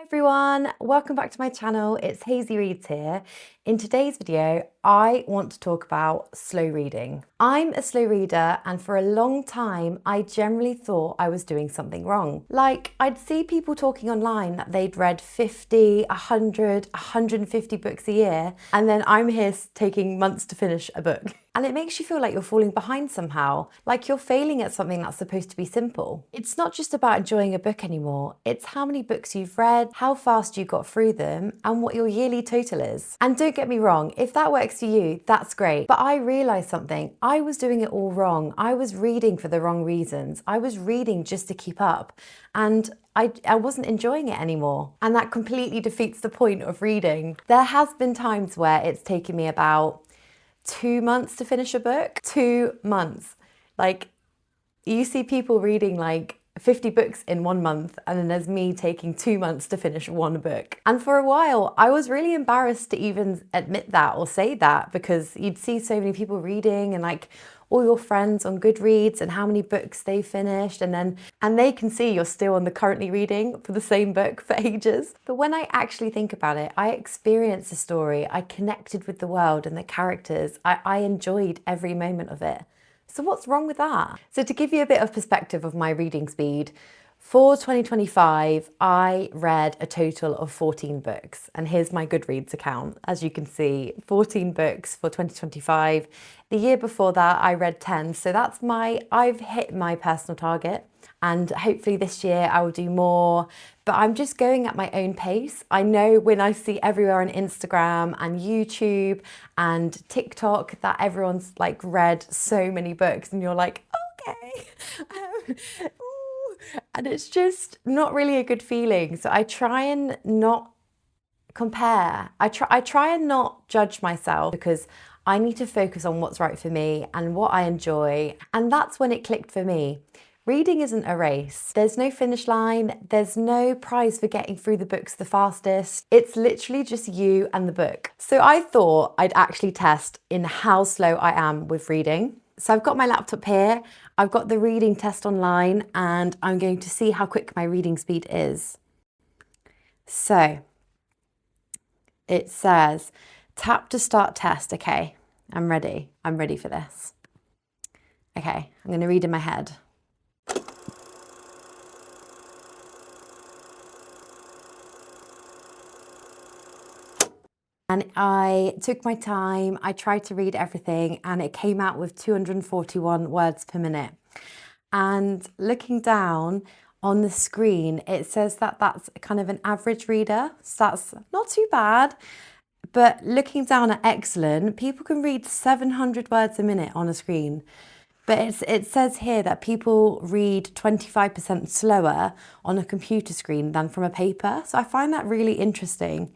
Everyone, welcome back to my channel. It's Hazy Reads here. In today's video, I want to talk about slow reading. I'm a slow reader, and for a long time, I generally thought I was doing something wrong. Like, I'd see people talking online that they'd read 50, 100, 150 books a year, and then I'm here taking months to finish a book. And it makes you feel like you're falling behind somehow, like you're failing at something that's supposed to be simple. It's not just about enjoying a book anymore, it's how many books you've read, how fast you got through them, and what your yearly total is. And don't get me wrong, if that works for you, that's great. But I realised something, I was doing it all wrong. I was reading for the wrong reasons. I was reading just to keep up. And I wasn't enjoying it anymore. And that completely defeats the point of reading. There has been times where it's taken me about 2 months to finish a book. 2 months. Like, you see people reading like 50 books in 1 month, and then there's me taking 2 months to finish one book. And for a while, I was really embarrassed to even admit that or say that, because you'd see so many people reading and like all your friends on Goodreads and how many books they finished, and they can see you're still on the currently reading for the same book for ages. But when I actually think about it, I experienced the story, I connected with the world and the characters, I enjoyed every moment of it. So what's wrong with that? So to give you a bit of perspective of my reading speed, for 2025, I read a total of 14 books. And here's my Goodreads account. As you can see, 14 books for 2025. The year before that, I read 10. So I've hit my personal target. And hopefully this year I will do more, but I'm just going at my own pace. I know when I see everywhere on Instagram and YouTube and TikTok that everyone's like read so many books, and you're like, okay. And it's just not really a good feeling. So I try and not compare. I try and not judge myself, because I need to focus on what's right for me and what I enjoy. And that's when it clicked for me. Reading isn't a race. There's no finish line. There's no prize for getting through the books the fastest. It's literally just you and the book. So I thought I'd actually test in how slow I am with reading. So I've got my laptop here. I've got the reading test online, and I'm going to see how quick my reading speed is. So it says, tap to start test. Okay, I'm ready. I'm ready for this. Okay, I'm going to read in my head. And I took my time, I tried to read everything, and it came out with 241 words per minute. And looking down on the screen, it says that that's kind of an average reader. So that's not too bad. But looking down at excellent, people can read 700 words a minute on a screen. But it says here that people read 25% slower on a computer screen than from a paper. So I find that really interesting.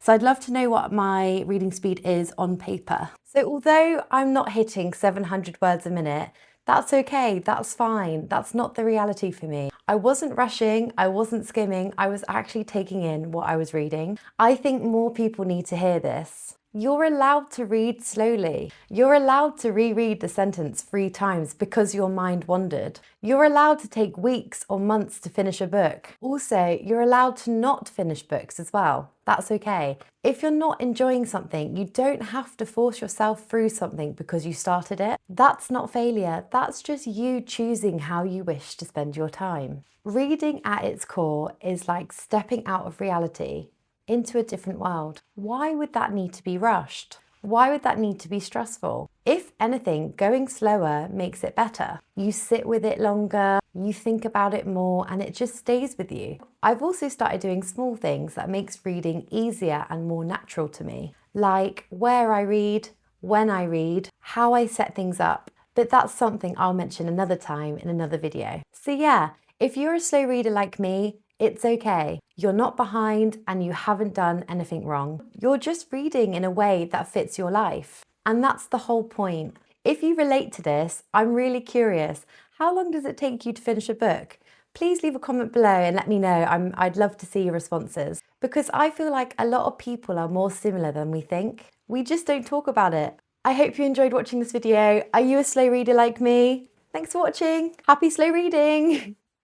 So I'd love to know what my reading speed is on paper. So although I'm not hitting 700 words a minute, that's okay, that's fine. That's not the reality for me. I wasn't rushing, I wasn't skimming, I was actually taking in what I was reading. I think more people need to hear this. You're allowed to read slowly. You're allowed to reread the sentence 3 times because your mind wandered. You're allowed to take weeks or months to finish a book. Also, you're allowed to not finish books as well. That's okay. If you're not enjoying something, you don't have to force yourself through something because you started it. That's not failure. That's just you choosing how you wish to spend your time. Reading at its core is like stepping out of reality into a different world. Why would that need to be rushed? Why would that need to be stressful? If anything, going slower makes it better. You sit with it longer, you think about it more, and it just stays with you. I've also started doing small things that makes reading easier and more natural to me, like where I read, when I read, how I set things up. But that's something I'll mention another time in another video. So yeah, if you're a slow reader like me, it's okay. You're not behind and you haven't done anything wrong. You're just reading in a way that fits your life. And that's the whole point. If you relate to this, I'm really curious. How long does it take you to finish a book? Please leave a comment below and let me know. I'd love to see your responses, because I feel like a lot of people are more similar than we think. We just don't talk about it. I hope you enjoyed watching this video. Are you a slow reader like me? Thanks for watching. Happy slow reading.